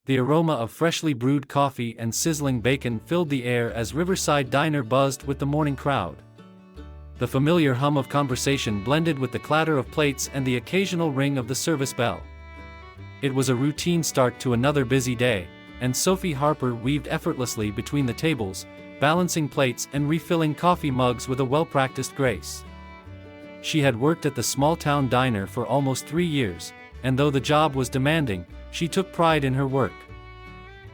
The aroma of freshly brewed coffee and sizzling bacon filled the air as Riverside Diner buzzed with the morning crowd. The familiar hum of conversation blended with the clatter of plates and the occasional ring of the service bell. It was a routine start to another busy day, and Sophie Harper weaved effortlessly between the tables, balancing plates and refilling coffee mugs with a well-practiced grace. She had worked at the small-town diner for almost 3 years, and though the job was demanding, she took pride in her work.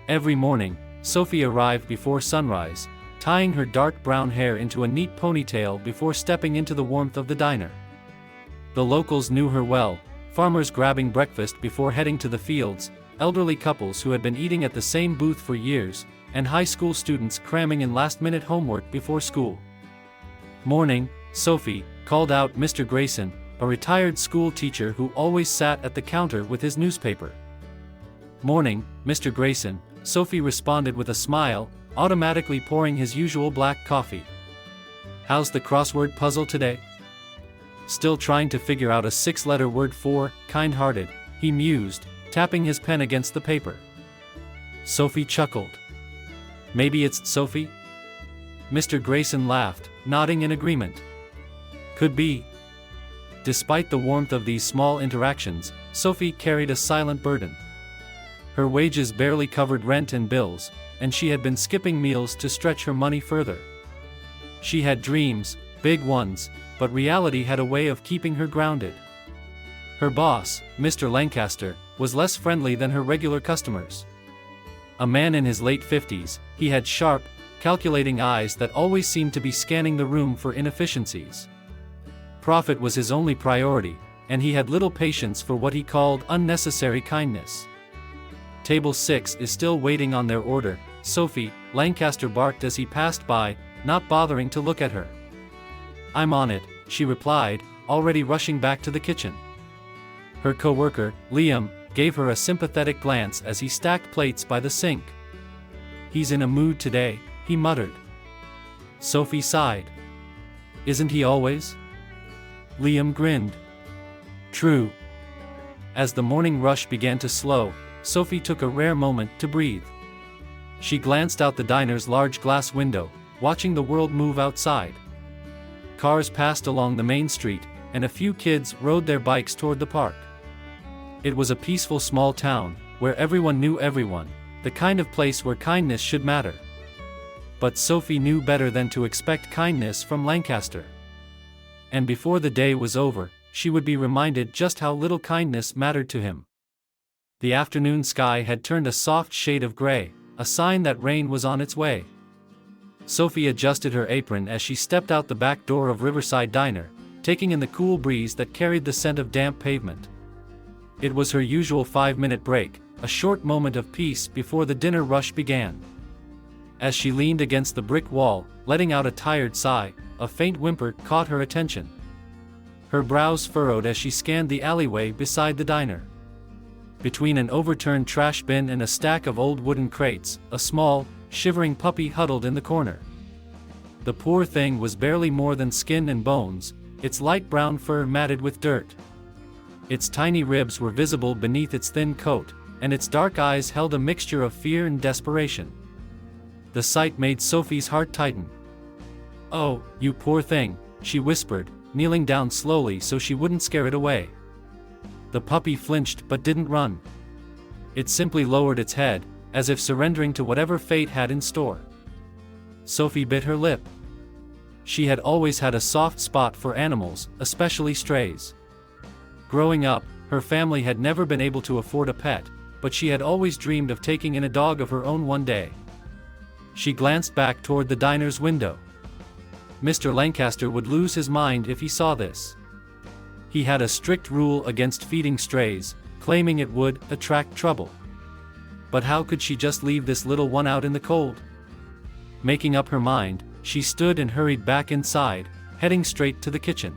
Every morning, Sophie arrived before sunrise, tying her dark brown hair into a neat ponytail before stepping into the warmth of the diner. The locals knew her well, farmers grabbing breakfast before heading to the fields, elderly couples who had been eating at the same booth for years, and high school students cramming in last-minute homework before school. "Morning, Sophie," called out Mr. Grayson, a retired school teacher who always sat at the counter with his newspaper. "Morning, Mr. Grayson," Sophie responded with a smile, automatically pouring his usual black coffee. "How's the crossword puzzle today?" "Still trying to figure out a 6-letter word for kind-hearted," he mused, tapping his pen against the paper. Sophie chuckled. "Maybe it's Sophie?" Mr. Grayson laughed, nodding in agreement. "Could be." Despite the warmth of these small interactions, Sophie carried a silent burden. Her wages barely covered rent and bills, and she had been skipping meals to stretch her money further. She had dreams, big ones, but reality had a way of keeping her grounded. Her boss, Mr. Lancaster, was less friendly than her regular customers. A man in his late 50s, he had sharp, calculating eyes that always seemed to be scanning the room for inefficiencies. Profit was his only priority, and he had little patience for what he called unnecessary kindness. "Table 6 is still waiting on their order, Sophie," Lancaster barked as he passed by, not bothering to look at her. "I'm on it," she replied, already rushing back to the kitchen. Her co-worker, Liam, gave her a sympathetic glance as he stacked plates by the sink. "He's in a mood today," he muttered. Sophie sighed. "Isn't he always?" Liam grinned. "True." As the morning rush began to slow, Sophie took a rare moment to breathe. She glanced out the diner's large glass window, watching the world move outside. Cars passed along the main street, and a few kids rode their bikes toward the park. It was a peaceful small town, where everyone knew everyone, the kind of place where kindness should matter. But Sophie knew better than to expect kindness from Lancaster. And before the day was over, she would be reminded just how little kindness mattered to him. The afternoon sky had turned a soft shade of gray, a sign that rain was on its way. Sophie adjusted her apron as she stepped out the back door of Riverside Diner, taking in the cool breeze that carried the scent of damp pavement. It was her usual 5-minute break, a short moment of peace before the dinner rush began. As she leaned against the brick wall, letting out a tired sigh, a faint whimper caught her attention. Her brows furrowed as she scanned the alleyway beside the diner. Between an overturned trash bin and a stack of old wooden crates, a small, shivering puppy huddled in the corner. The poor thing was barely more than skin and bones, its light brown fur matted with dirt. Its tiny ribs were visible beneath its thin coat, and its dark eyes held a mixture of fear and desperation. The sight made Sophie's heart tighten. "Oh, you poor thing," she whispered, kneeling down slowly so she wouldn't scare it away. The puppy flinched but didn't run. It simply lowered its head, as if surrendering to whatever fate had in store. Sophie bit her lip. She had always had a soft spot for animals, especially strays. Growing up, her family had never been able to afford a pet, but she had always dreamed of taking in a dog of her own one day. She glanced back toward the diner's window. Mr. Lancaster would lose his mind if he saw this. He had a strict rule against feeding strays, claiming it would attract trouble. But how could she just leave this little one out in the cold? Making up her mind, she stood and hurried back inside, heading straight to the kitchen.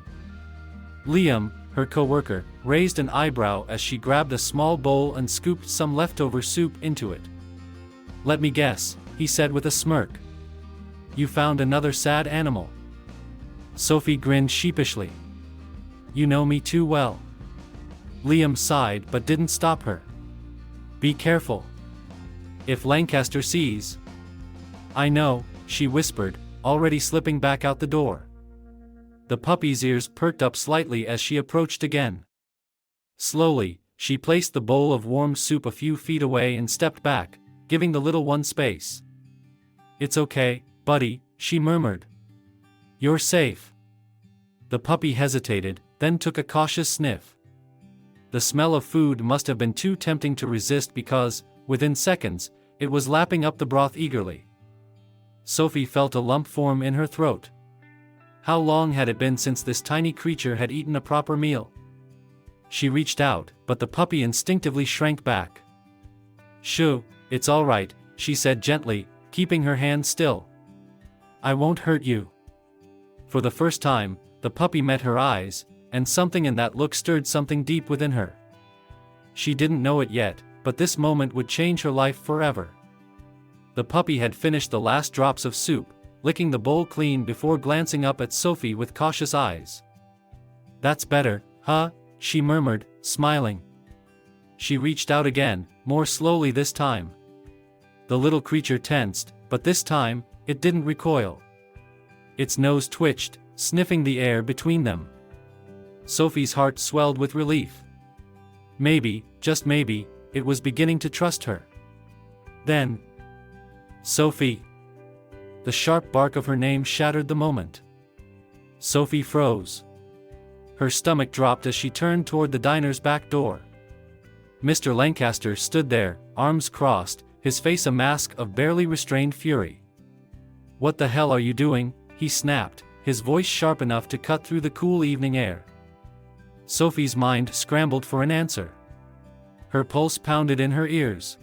Liam, her co-worker, raised an eyebrow as she grabbed a small bowl and scooped some leftover soup into it. "Let me guess," he said with a smirk. "You found another sad animal." Sophie grinned sheepishly. "You know me too well." Liam sighed but didn't stop her. "Be careful. If Lancaster sees. I know, she whispered, already slipping back out the door. The puppy's ears perked up slightly as she approached again. Slowly, she placed the bowl of warm soup a few feet away and stepped back, giving the little one space. It's okay, buddy, she murmured. You're safe. The puppy hesitated, then took a cautious sniff. The smell of food must have been too tempting to resist because, within seconds, it was lapping up the broth eagerly. Sophie felt a lump form in her throat. How long had it been since this tiny creature had eaten a proper meal? She reached out, but the puppy instinctively shrank back. Shoo, it's all right, she said gently, keeping her hand still. I won't hurt you. For the first time, the puppy met her eyes, and something in that look stirred something deep within her. She didn't know it yet, but this moment would change her life forever. The puppy had finished the last drops of soup, licking the bowl clean before glancing up at Sophie with cautious eyes. That's better, huh? She murmured, smiling. She reached out again, more slowly this time. The little creature tensed, but this time, it didn't recoil. Its nose twitched, sniffing the air between them. Sophie's heart swelled with relief. Maybe, just maybe, it was beginning to trust her. Then, Sophie. The sharp bark of her name shattered the moment. Sophie froze. Her stomach dropped as she turned toward the diner's back door. Mr. Lancaster stood there, arms crossed, his face a mask of barely restrained fury. What the hell are you doing? He snapped, his voice sharp enough to cut through the cool evening air. Sophie's mind scrambled for an answer. Her pulse pounded in her ears.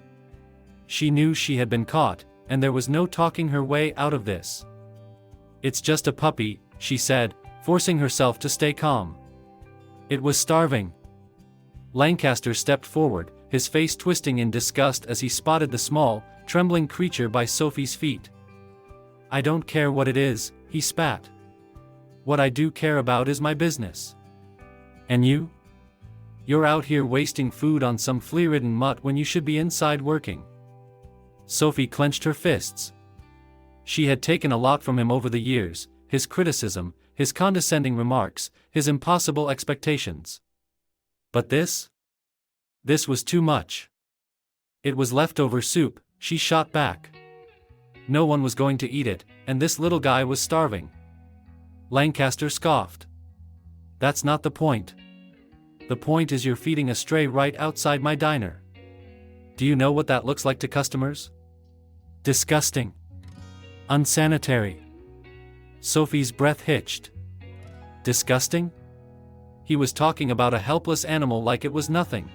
She knew she had been caught, and there was no talking her way out of this. It's just a puppy, she said, forcing herself to stay calm. It was starving. Lancaster stepped forward, his face twisting in disgust as he spotted the small, trembling creature by Sophie's feet. I don't care what it is, he spat. What I do care about is my business. And you? You're out here wasting food on some flea-ridden mutt when you should be inside working. Sophie clenched her fists. She had taken a lot from him over the years, his criticism, his condescending remarks, his impossible expectations. But this? This was too much. It was leftover soup, she shot back. No one was going to eat it, and this little guy was starving. Lancaster scoffed. That's not the point. The point is you're feeding a stray right outside my diner. Do you know what that looks like to customers? Disgusting. Unsanitary. Sophie's breath hitched. Disgusting? He was talking about a helpless animal like it was nothing.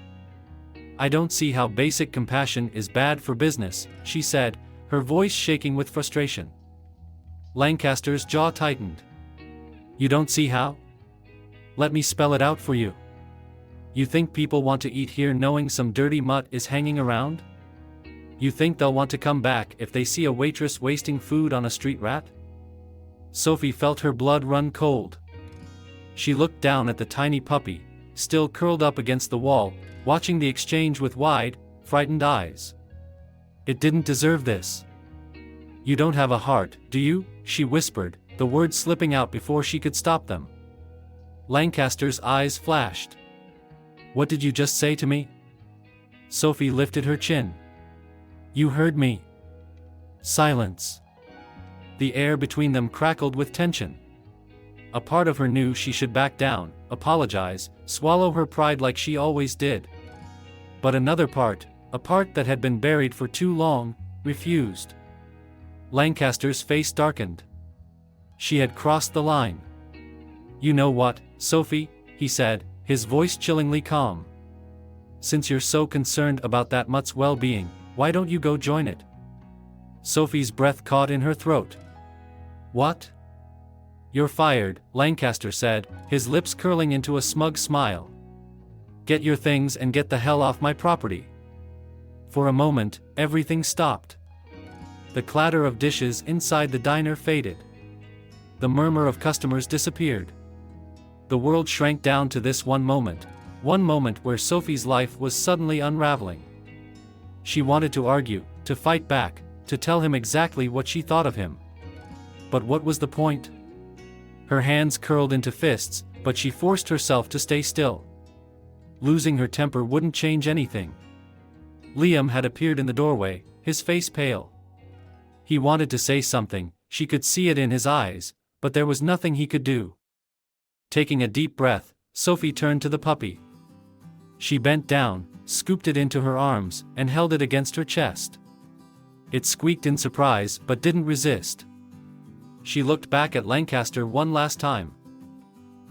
I don't see how basic compassion is bad for business, she said, her voice shaking with frustration. Lancaster's jaw tightened. You don't see how? Let me spell it out for you. You think people want to eat here knowing some dirty mutt is hanging around? You think they'll want to come back if they see a waitress wasting food on a street rat? Sophie felt her blood run cold. She looked down at the tiny puppy, still curled up against the wall, watching the exchange with wide, frightened eyes. It didn't deserve this. You don't have a heart, do you? She whispered, the words slipping out before she could stop them. Lancaster's eyes flashed. What did you just say to me? Sophie lifted her chin. You heard me. Silence. The air between them crackled with tension. A part of her knew she should back down, apologize, swallow her pride like she always did. But another part, a part that had been buried for too long, refused. Lancaster's face darkened. She had crossed the line. You know what, Sophie, he said, his voice chillingly calm. Since you're so concerned about that mutt's well-being, why don't you go join it? Sophie's breath caught in her throat. What? You're fired, Lancaster said, his lips curling into a smug smile. Get your things and get the hell off my property. For a moment, everything stopped. The clatter of dishes inside the diner faded. The murmur of customers disappeared. The world shrank down to this one moment where Sophie's life was suddenly unraveling. She wanted to argue, to fight back, to tell him exactly what she thought of him. But what was the point? Her hands curled into fists, but she forced herself to stay still. Losing her temper wouldn't change anything. Liam had appeared in the doorway, his face pale. He wanted to say something, she could see it in his eyes, but there was nothing he could do. Taking a deep breath, Sophie turned to the puppy. She bent down, scooped it into her arms, and held it against her chest. It squeaked in surprise but didn't resist. She looked back at Lancaster one last time.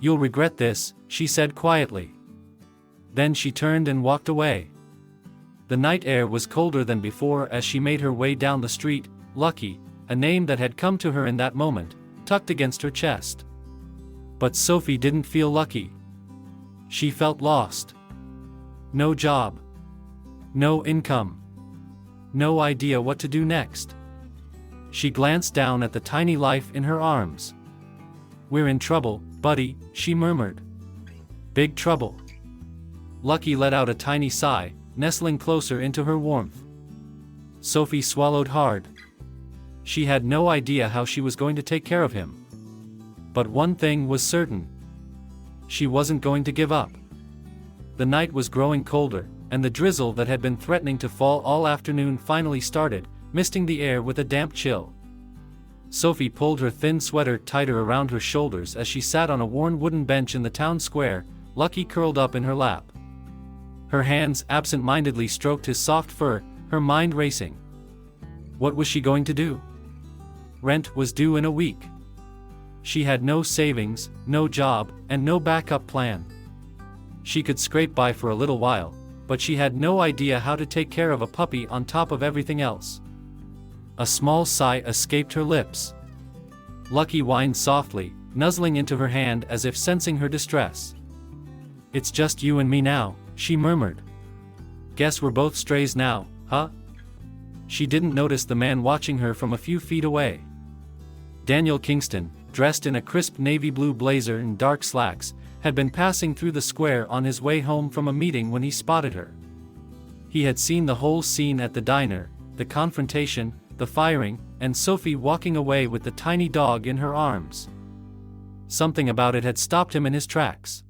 "You'll regret this," she said quietly. Then she turned and walked away. The night air was colder than before as she made her way down the street, Lucky, a name that had come to her in that moment, tucked against her chest. But Sophie didn't feel lucky. She felt lost. No job. No income. No idea what to do next. She glanced down at the tiny life in her arms. "We're in trouble, buddy," she murmured. "Big trouble." Lucky let out a tiny sigh, nestling closer into her warmth. Sophie swallowed hard. She had no idea how she was going to take care of him. But one thing was certain. She wasn't going to give up. The night was growing colder, and the drizzle that had been threatening to fall all afternoon finally started, misting the air with a damp chill. Sophie pulled her thin sweater tighter around her shoulders as she sat on a worn wooden bench in the town square, Lucky curled up in her lap. Her hands absent-mindedly stroked his soft fur, her mind racing. What was she going to do? Rent was due in a week. She had no savings, no job, and no backup plan. She could scrape by for a little while, but she had no idea how to take care of a puppy on top of everything else. A small sigh escaped her lips. Lucky whined softly, nuzzling into her hand as if sensing her distress. "It's just you and me now," she murmured. "Guess we're both strays now, huh?" She didn't notice the man watching her from a few feet away. Daniel Kingston, dressed in a crisp navy blue blazer and dark slacks, had been passing through the square on his way home from a meeting when he spotted her. He had seen the whole scene at the diner, the confrontation, the firing, and Sophie walking away with the tiny dog in her arms. Something about it had stopped him in his tracks.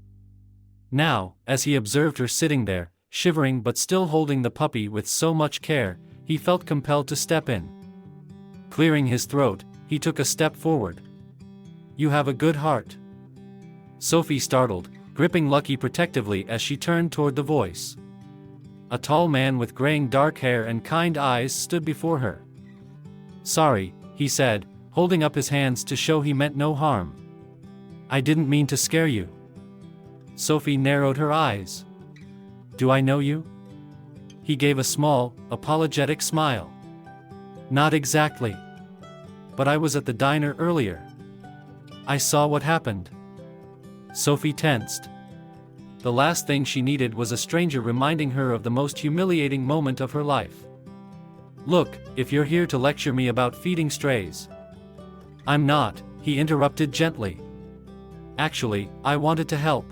Now, as he observed her sitting there, shivering but still holding the puppy with so much care, he felt compelled to step in. Clearing his throat, he took a step forward. "You have a good heart." Sophie startled, gripping Lucky protectively as she turned toward the voice. A tall man with graying dark hair and kind eyes stood before her. "Sorry," he said, holding up his hands to show he meant no harm. "I didn't mean to scare you." Sophie narrowed her eyes. "Do I know you?" He gave a small, apologetic smile. "Not exactly. But I was at the diner earlier. I saw what happened." Sophie tensed. The last thing she needed was a stranger reminding her of the most humiliating moment of her life. "Look, if you're here to lecture me about feeding strays." "I'm not," he interrupted gently. "Actually, I wanted to help."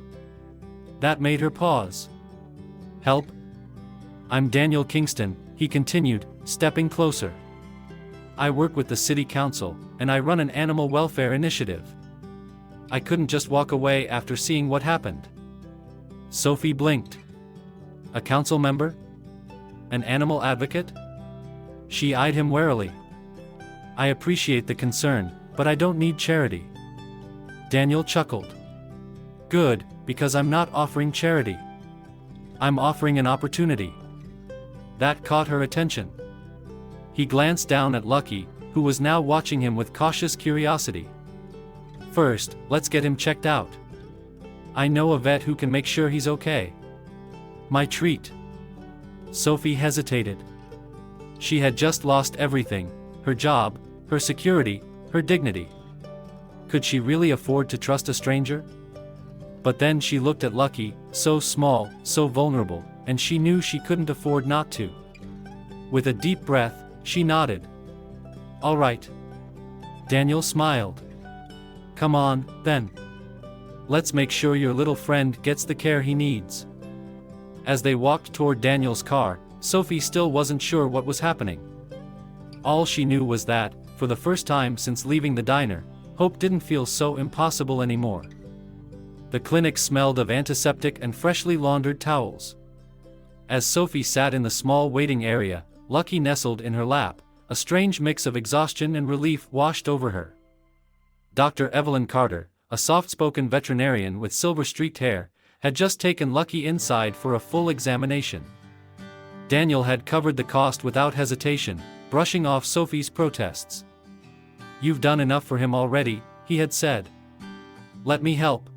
That made her pause. "Help?" "I'm Daniel Kingston," he continued, stepping closer. "I work with the city council, and I run an animal welfare initiative. I couldn't just walk away after seeing what happened." Sophie blinked. "A council member? An animal advocate?" She eyed him warily. "I appreciate the concern, but I don't need charity." Daniel chuckled. "Good, because I'm not offering charity. I'm offering an opportunity." That caught her attention. He glanced down at Lucky, who was now watching him with cautious curiosity. "First, let's get him checked out. I know a vet who can make sure he's okay." "My treat." Sophie hesitated. She had just lost everything, her job, her security, her dignity. Could she really afford to trust a stranger? But then she looked at Lucky, so small, so vulnerable, and she knew she couldn't afford not to. With a deep breath, she nodded. "All right." Daniel smiled. "Come on, then. Let's make sure your little friend gets the care he needs." As they walked toward Daniel's car, Sophie still wasn't sure what was happening. All she knew was that, for the first time since leaving the diner, hope didn't feel so impossible anymore. The clinic smelled of antiseptic and freshly laundered towels. As Sophie sat in the small waiting area, Lucky nestled in her lap, a strange mix of exhaustion and relief washed over her. Dr. Evelyn Carter, a soft-spoken veterinarian with silver-streaked hair, had just taken Lucky inside for a full examination. Daniel had covered the cost without hesitation, brushing off Sophie's protests. "You've done enough for him already," he had said. "Let me help."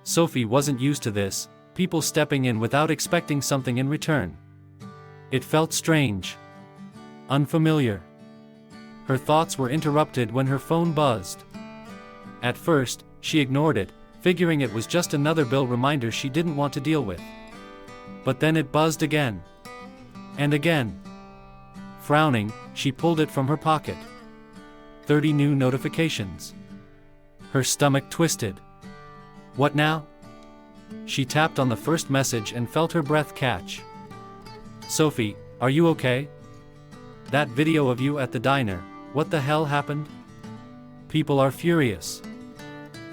Sophie wasn't used to this, people stepping in without expecting something in return. It felt strange. Unfamiliar. Her thoughts were interrupted when her phone buzzed. At first, she ignored it, figuring it was just another bill reminder she didn't want to deal with. But then it buzzed again. And again. Frowning, she pulled it from her pocket. 30 new notifications. Her stomach twisted. What now? She tapped on the first message and felt her breath catch. "Sophie, are you okay? That video of you at the diner, what the hell happened? People are furious.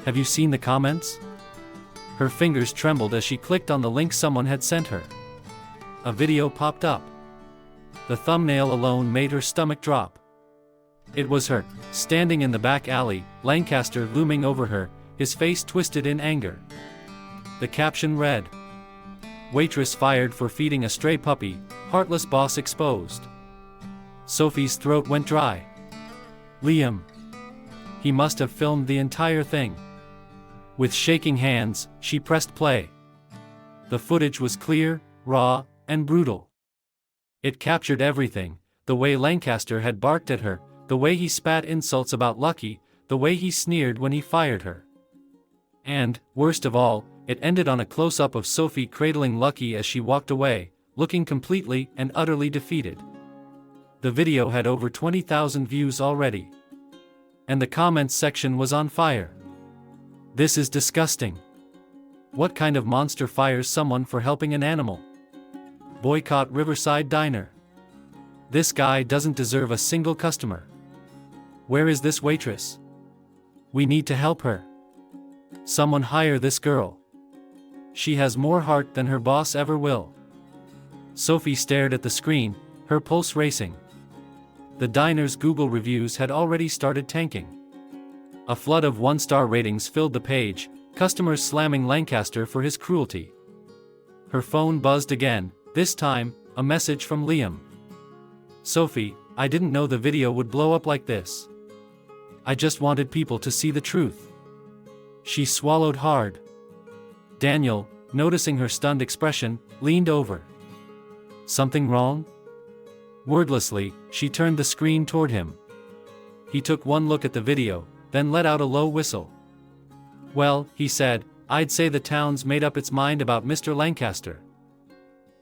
Have you seen the comments?" Her fingers trembled as she clicked on the link someone had sent her. A video popped up. The thumbnail alone made her stomach drop. It was her, standing in the back alley, Lancaster looming over her, his face twisted in anger. The caption read, "Waitress fired for feeding a stray puppy, heartless boss exposed." Sophie's throat went dry. Liam. He must have filmed the entire thing. With shaking hands, she pressed play. The footage was clear, raw, and brutal. It captured everything: the way Lancaster had barked at her, the way he spat insults about Lucky, the way he sneered when he fired her. And, worst of all, it ended on a close-up of Sophie cradling Lucky as she walked away, looking completely and utterly defeated. The video had over 20,000 views already. And the comments section was on fire. "This is disgusting. What kind of monster fires someone for helping an animal? Boycott Riverside Diner. This guy doesn't deserve a single customer. Where is this waitress? We need to help her. Someone hire this girl. She has more heart than her boss ever will." Sophie stared at the screen, her pulse racing. The diner's Google reviews had already started tanking. A flood of one-star ratings filled the page, customers slamming Lancaster for his cruelty. Her phone buzzed again, this time, a message from Liam. "Sophie, I didn't know the video would blow up like this. I just wanted people to see the truth." She swallowed hard. Daniel, noticing her stunned expression, leaned over. "Something wrong?" Wordlessly, she turned the screen toward him. He took one look at the video, then let out a low whistle. "Well," he said, "I'd say the town's made up its mind about Mr. Lancaster."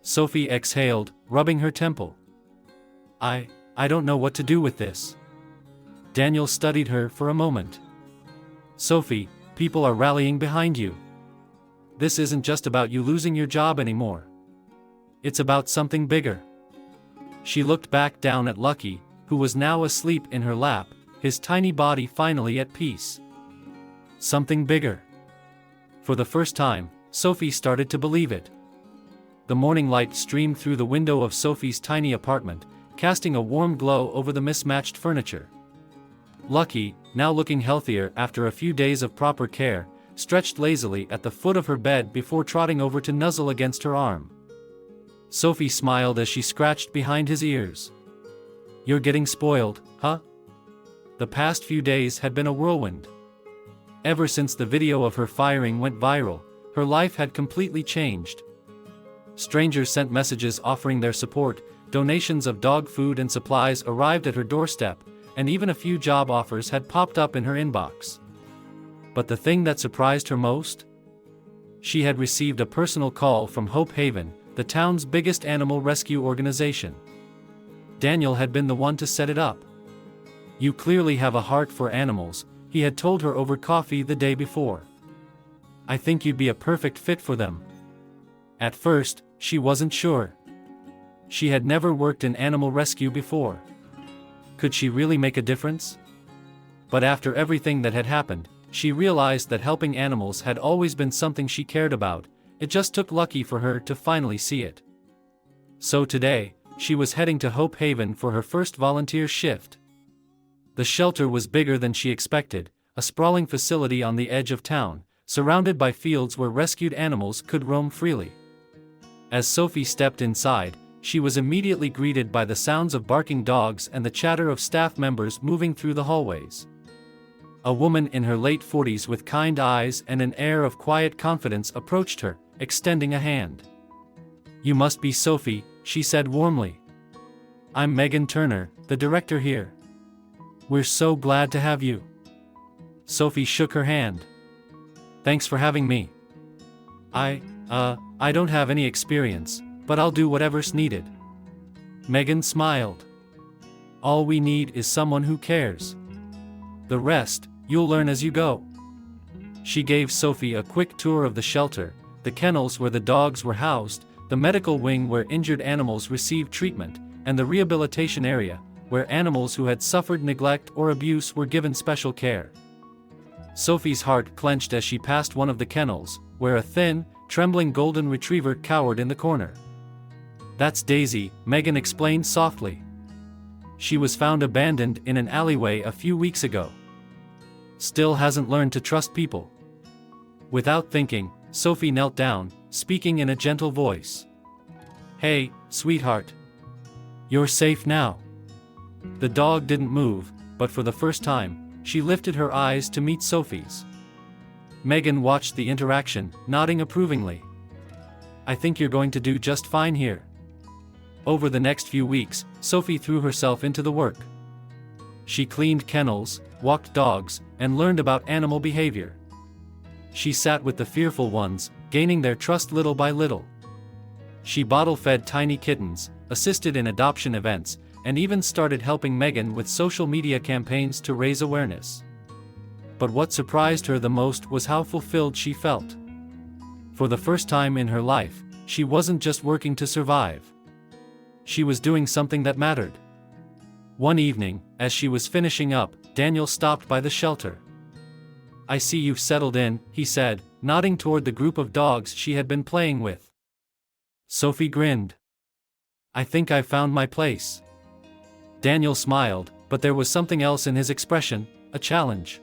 Sophie exhaled, rubbing her temple. I don't know what to do with this." Daniel studied her for a moment. "Sophie, people are rallying behind you. This isn't just about you losing your job anymore. It's about something bigger." She looked back down at Lucky, who was now asleep in her lap, his tiny body finally at peace. Something bigger. For the first time, Sophie started to believe it. The morning light streamed through the window of Sophie's tiny apartment, casting a warm glow over the mismatched furniture. Lucky, now looking healthier after a few days of proper care, stretched lazily at the foot of her bed before trotting over to nuzzle against her arm. Sophie smiled as she scratched behind his ears. "You're getting spoiled, huh?" The past few days had been a whirlwind. Ever since the video of her firing went viral, her life had completely changed. Strangers sent messages offering their support, donations of dog food and supplies arrived at her doorstep, and even a few job offers had popped up in her inbox. But the thing that surprised her most? She had received a personal call from Hope Haven, the town's biggest animal rescue organization. Daniel had been the one to set it up. "You clearly have a heart for animals," he had told her over coffee the day before. "I think you'd be a perfect fit for them." At first, she wasn't sure. She had never worked in animal rescue before. could she really make a difference? But after everything that had happened, she realized that helping animals had always been something she cared about. It just took lucky for her to finally see it. So today, she was heading to Hope Haven for her first volunteer shift. The shelter was bigger than she expected, a sprawling facility on the edge of town, surrounded by fields where rescued animals could roam freely. As Sophie stepped inside, she was immediately greeted by the sounds of barking dogs and the chatter of staff members moving through the hallways. A woman in her late 40s with kind eyes and an air of quiet confidence approached her, extending a hand. "You must be Sophie," she said warmly. "I'm Megan Turner, the director here. We're so glad to have you." Sophie shook her hand. "Thanks for having me. I don't have any experience, but I'll do whatever's needed." Megan smiled. "All we need is someone who cares. The rest, you'll learn as you go." She gave Sophie a quick tour of the shelter, the kennels where the dogs were housed, the medical wing where injured animals received treatment, and the rehabilitation area, where animals who had suffered neglect or abuse were given special care. Sophie's heart clenched as she passed one of the kennels, where a thin, trembling golden retriever cowered in the corner. "That's Daisy," Megan explained softly. "She was found abandoned in an alleyway a few weeks ago. Still hasn't learned to trust people." Without thinking, Sophie knelt down, speaking in a gentle voice. "Hey, sweetheart. You're safe now." The dog didn't move, but for the first time, she lifted her eyes to meet Sophie's. Megan watched the interaction, nodding approvingly. "I think you're going to do just fine here." Over the next few weeks, Sophie threw herself into the work. She cleaned kennels, walked dogs, and learned about animal behavior. She sat with the fearful ones, gaining their trust little by little. She bottle-fed tiny kittens, assisted in adoption events, and even started helping Megan with social media campaigns to raise awareness. But what surprised her the most was how fulfilled she felt. For the first time in her life, she wasn't just working to survive. She was doing something that mattered. One evening, as she was finishing up, Daniel stopped by the shelter. "I see you've settled in," he said, nodding toward the group of dogs she had been playing with. Sophie grinned. "I think I've found my place." Daniel smiled, but there was something else in his expression, a challenge.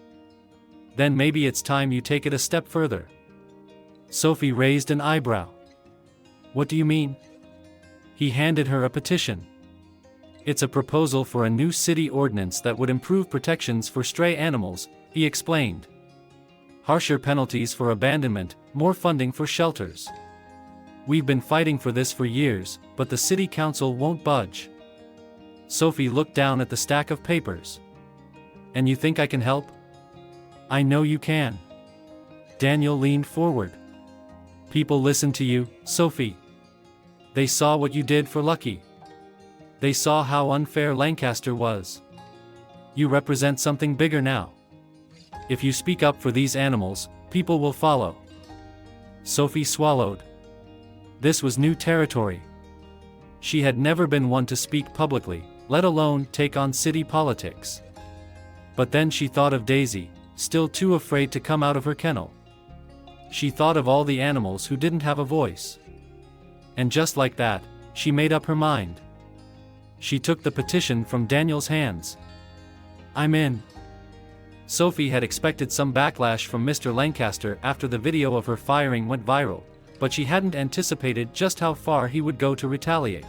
"Then maybe it's time you take it a step further." Sophie raised an eyebrow. "What do you mean?" He handed her a petition. "It's a proposal for a new city ordinance that would improve protections for stray animals," he explained. "Harsher penalties for abandonment, more funding for shelters. We've been fighting for this for years, but the city council won't budge." Sophie looked down at the stack of papers. "And you think I can help?" "I know you can." Daniel leaned forward. "People listen to you, Sophie. They saw what you did for Lucky. They saw how unfair Lancaster was. You represent something bigger now. If you speak up for these animals, people will follow." Sophie swallowed. This was new territory. She had never been one to speak publicly, let alone take on city politics. But then she thought of Daisy, still too afraid to come out of her kennel. She thought of all the animals who didn't have a voice. And just like that, she made up her mind. She took the petition from Daniel's hands. "I'm in." Sophie had expected some backlash from Mr. Lancaster after the video of her firing went viral, but she hadn't anticipated just how far he would go to retaliate.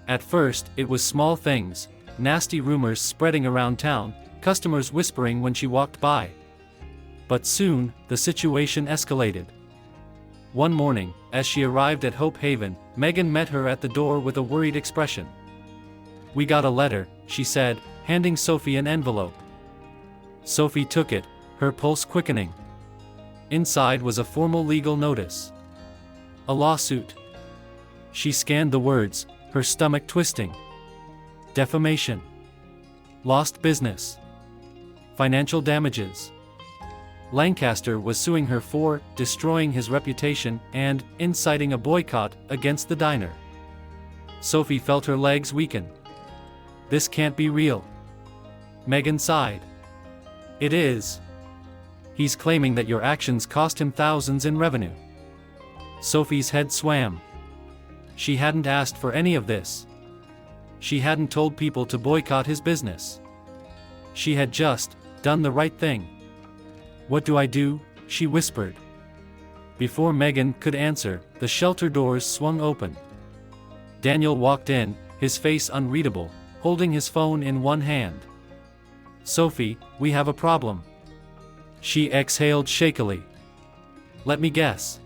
At first, it was small things, nasty rumors spreading around town, customers whispering when she walked by. But soon, the situation escalated. One morning, as she arrived at Hope Haven, Megan met her at the door with a worried expression. "We got a letter," she said, handing Sophie an envelope. Sophie took it, her pulse quickening. Inside was a formal legal notice. A lawsuit. She scanned the words, her stomach twisting. Defamation. Lost business. Financial damages. Lancaster was suing her for destroying his reputation and inciting a boycott against the diner. Sophie felt her legs weaken. This can't be real. Megan sighed. It is. He's claiming that your actions cost him thousands in revenue. Sophie's head swam. She hadn't asked for any of this. She hadn't told people to boycott his business. She had just done the right thing. What do I do? She whispered. Before Megan could answer, the shelter doors swung open. Daniel walked in, his face unreadable, holding his phone in one hand. Sophie, we have a problem. She exhaled shakily. Let me guess.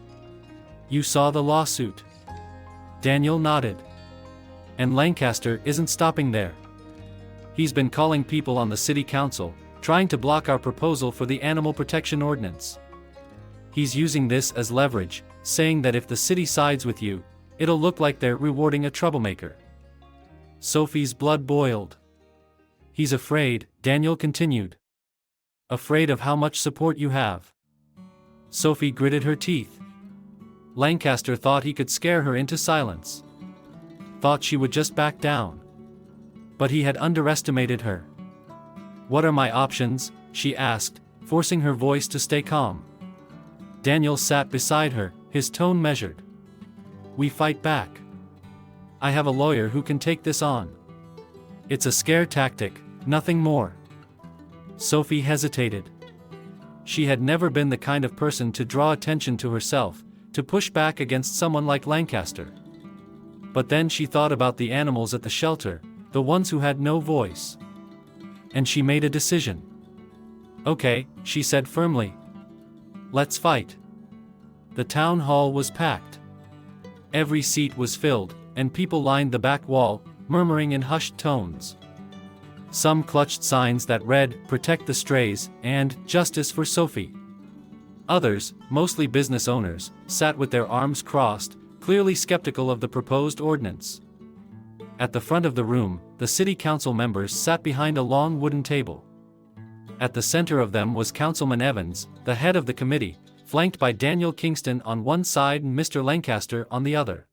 You saw the lawsuit. Daniel nodded. And Lancaster isn't stopping there. He's been calling people on the city council, trying to block our proposal for the Animal Protection Ordinance. He's using this as leverage, saying that if the city sides with you, it'll look like they're rewarding a troublemaker. Sophie's blood boiled. He's afraid, Daniel continued. Afraid of how much support you have. Sophie gritted her teeth. Lancaster thought he could scare her into silence. Thought she would just back down. But he had underestimated her. What are my options? She asked, forcing her voice to stay calm. Daniel sat beside her, his tone measured. We fight back. I have a lawyer who can take this on. It's a scare tactic, nothing more. Sophie hesitated. She had never been the kind of person to draw attention to herself, to push back against someone like Lancaster. But then she thought about the animals at the shelter, the ones who had no voice. And she made a decision. Okay, she said firmly. Let's fight. The town hall was packed. Every seat was filled, and people lined the back wall, murmuring in hushed tones. Some clutched signs that read, "Protect the Strays," and "Justice for Sophie." Others, mostly business owners, sat with their arms crossed, clearly skeptical of the proposed ordinance. At the front of the room, the city council members sat behind a long wooden table. At the center of them was Councilman Evans, the head of the committee, flanked by Daniel Kingston on one side and Mr. Lancaster on the other.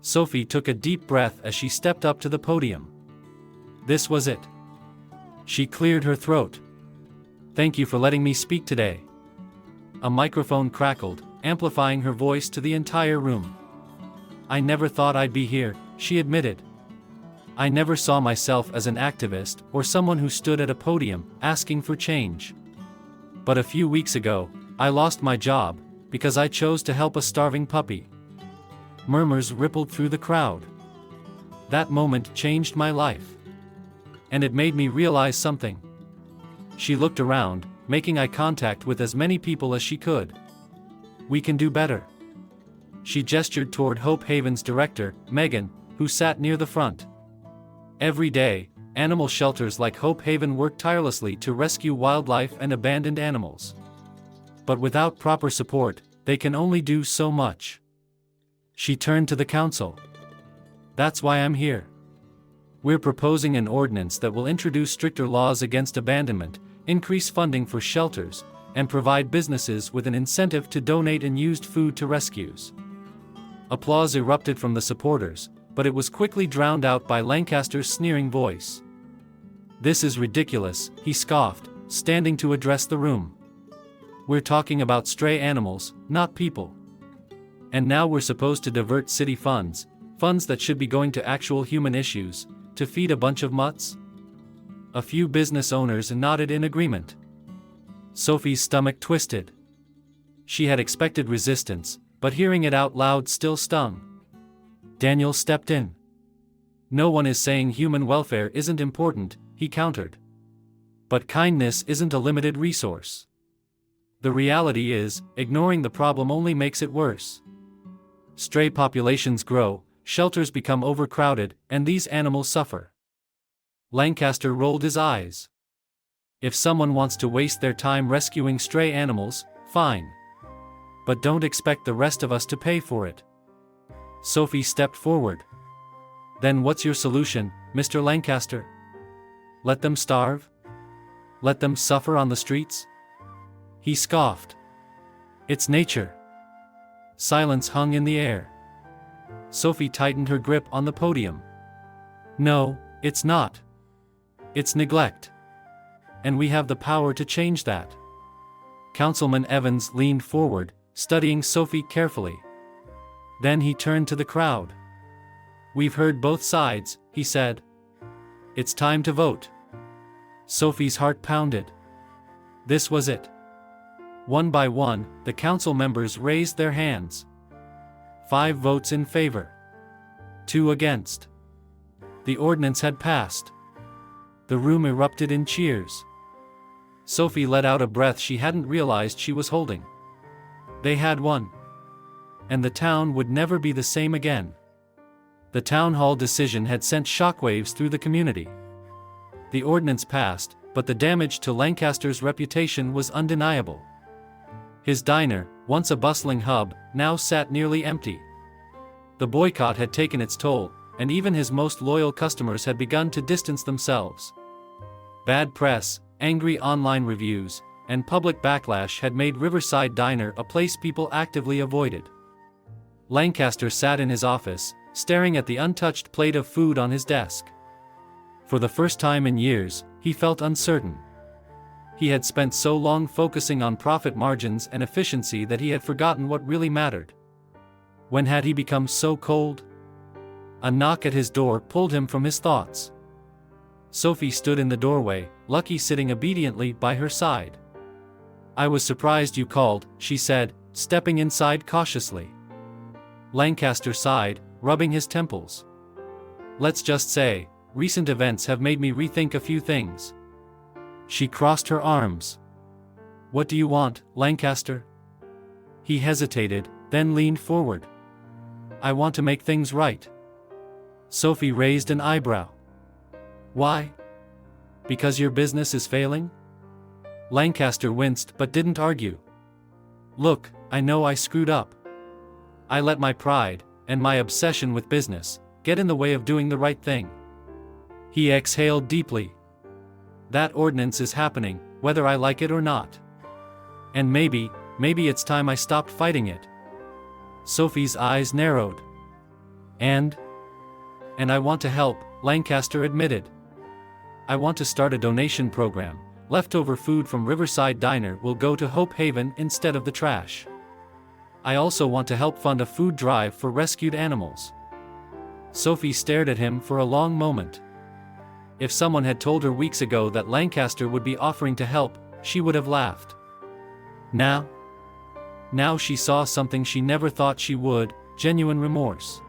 Sophie took a deep breath as she stepped up to the podium. This was it. She cleared her throat. Thank you for letting me speak today. A microphone crackled, amplifying her voice to the entire room. I never thought I'd be here, she admitted. I never saw myself as an activist or someone who stood at a podium, asking for change. But a few weeks ago, I lost my job, because I chose to help a starving puppy. Murmurs rippled through the crowd. That moment changed my life. And it made me realize something. She looked around, making eye contact with as many people as she could. We can do better. She gestured toward Hope Haven's director, Megan, who sat near the front. Every day, animal shelters like Hope Haven work tirelessly to rescue wildlife and abandoned animals. But without proper support, they can only do so much. She turned to the council. That's why I'm here. We're proposing an ordinance that will introduce stricter laws against abandonment, increase funding for shelters, and provide businesses with an incentive to donate unused food to rescues. Applause erupted from the supporters, but it was quickly drowned out by Lancaster's sneering voice. This is ridiculous, he scoffed, standing to address the room. We're talking about stray animals, not people. And now we're supposed to divert city funds, funds that should be going to actual human issues, to feed a bunch of mutts? A few business owners nodded in agreement. Sophie's stomach twisted. She had expected resistance, but hearing it out loud still stung. Daniel stepped in. No one is saying human welfare isn't important, he countered. But kindness isn't a limited resource. The reality is, ignoring the problem only makes it worse. Stray populations grow, shelters become overcrowded, and these animals suffer. Lancaster rolled his eyes. If someone wants to waste their time rescuing stray animals, fine. But don't expect the rest of us to pay for it. Sophie stepped forward. Then what's your solution, Mr. Lancaster? Let them starve? Let them suffer on the streets? He scoffed. It's nature. Silence hung in the air. Sophie tightened her grip on the podium. No, It's not. It's neglect. And we have the power to change that. Councilman Evans leaned forward, studying Sophie carefully. Then he turned to the crowd. We've heard both sides, he said. It's time to vote. Sophie's heart pounded. This was it. One by one, the council members raised their hands. 5 votes in favor. 2 against. The ordinance had passed. The room erupted in cheers. Sophie let out a breath she hadn't realized she was holding. They had won. And the town would never be the same again. The town hall decision had sent shockwaves through the community. The ordinance passed, but the damage to Lancaster's reputation was undeniable. His diner, once a bustling hub, now sat nearly empty. The boycott had taken its toll, and even his most loyal customers had begun to distance themselves. Bad press, angry online reviews, and public backlash had made Riverside Diner a place people actively avoided. Lancaster sat in his office, staring at the untouched plate of food on his desk. For the first time in years, he felt uncertain. He had spent so long focusing on profit margins and efficiency that he had forgotten what really mattered. When had he become so cold? A knock at his door pulled him from his thoughts. Sophie stood in the doorway, Lucky sitting obediently by her side. I was surprised you called, she said, stepping inside cautiously. Lancaster sighed, rubbing his temples. Let's just say, recent events have made me rethink a few things. She crossed her arms. What do you want, Lancaster? He hesitated, then leaned forward. I want to make things right. Sophie raised an eyebrow. Why? Because your business is failing? Lancaster winced but didn't argue. Look, I know I screwed up. I let my pride, and my obsession with business, get in the way of doing the right thing. He exhaled deeply. That ordinance is happening, whether I like it or not. And maybe it's time I stopped fighting it. Sophie's eyes narrowed. And I want to help, Lancaster admitted. I want to start a donation program. Leftover food from Riverside Diner will go to Hope Haven instead of the trash. I also want to help fund a food drive for rescued animals. Sophie stared at him for a long moment. If someone had told her weeks ago that Lancaster would be offering to help, she would have laughed. Now she saw something she never thought she would, genuine remorse.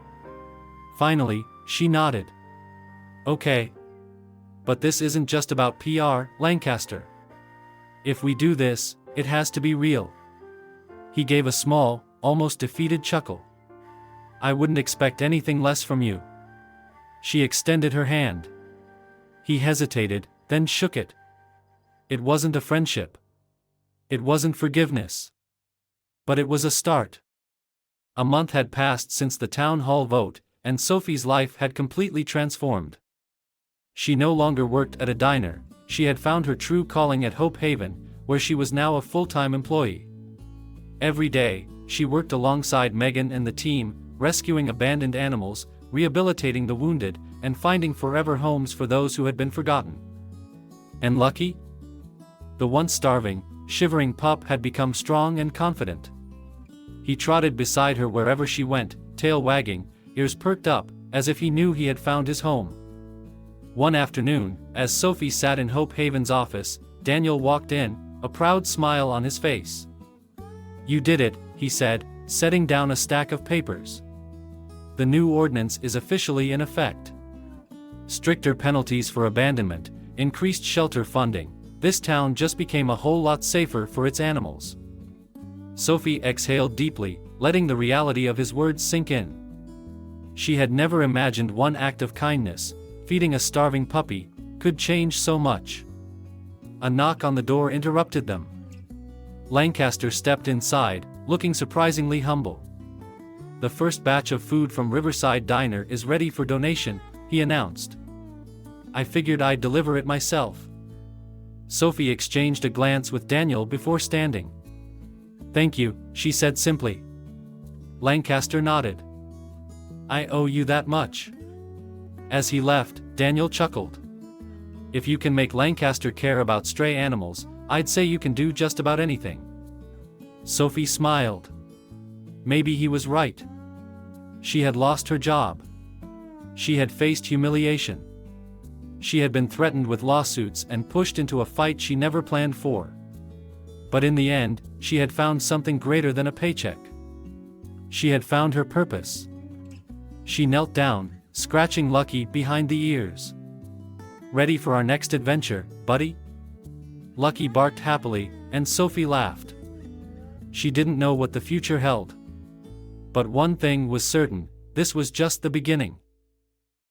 Finally, she nodded. Okay. But this isn't just about PR, Lancaster. If we do this, it has to be real. He gave a small, almost defeated chuckle. I wouldn't expect anything less from you. She extended her hand. He hesitated, then shook it. It wasn't a friendship. It wasn't forgiveness. But it was a start. A month had passed since the town hall vote, and Sophie's life had completely transformed. She no longer worked at a diner, she had found her true calling at Hope Haven, where she was now a full-time employee. Every day, she worked alongside Megan and the team, rescuing abandoned animals, rehabilitating the wounded, and finding forever homes for those who had been forgotten. And Lucky? The once starving, shivering pup had become strong and confident. He trotted beside her wherever she went, tail wagging, ears perked up, as if he knew he had found his home. One afternoon, as Sophie sat in Hope Haven's office, Daniel walked in, a proud smile on his face. You did it, he said, setting down a stack of papers. The new ordinance is officially in effect. Stricter penalties for abandonment, increased shelter funding. This town just became a whole lot safer for its animals. Sophie exhaled deeply, letting the reality of his words sink in. She had never imagined one act of kindness, feeding a starving puppy, could change so much. A knock on the door interrupted them. Lancaster stepped inside, looking surprisingly humble. The first batch of food from Riverside Diner is ready for donation, he announced. I figured I'd deliver it myself. Sophie exchanged a glance with Daniel before standing. Thank you, she said simply. Lancaster nodded. I owe you that much. As he left, Daniel chuckled. If you can make Lancaster care about stray animals, I'd say you can do just about anything. Sophie smiled. Maybe he was right. She had lost her job. She had faced humiliation. She had been threatened with lawsuits and pushed into a fight she never planned for. But in the end, she had found something greater than a paycheck. She had found her purpose. She knelt down, scratching Lucky behind the ears. Ready for our next adventure, buddy? Lucky barked happily, and Sophie laughed. She didn't know what the future held. But one thing was certain, this was just the beginning.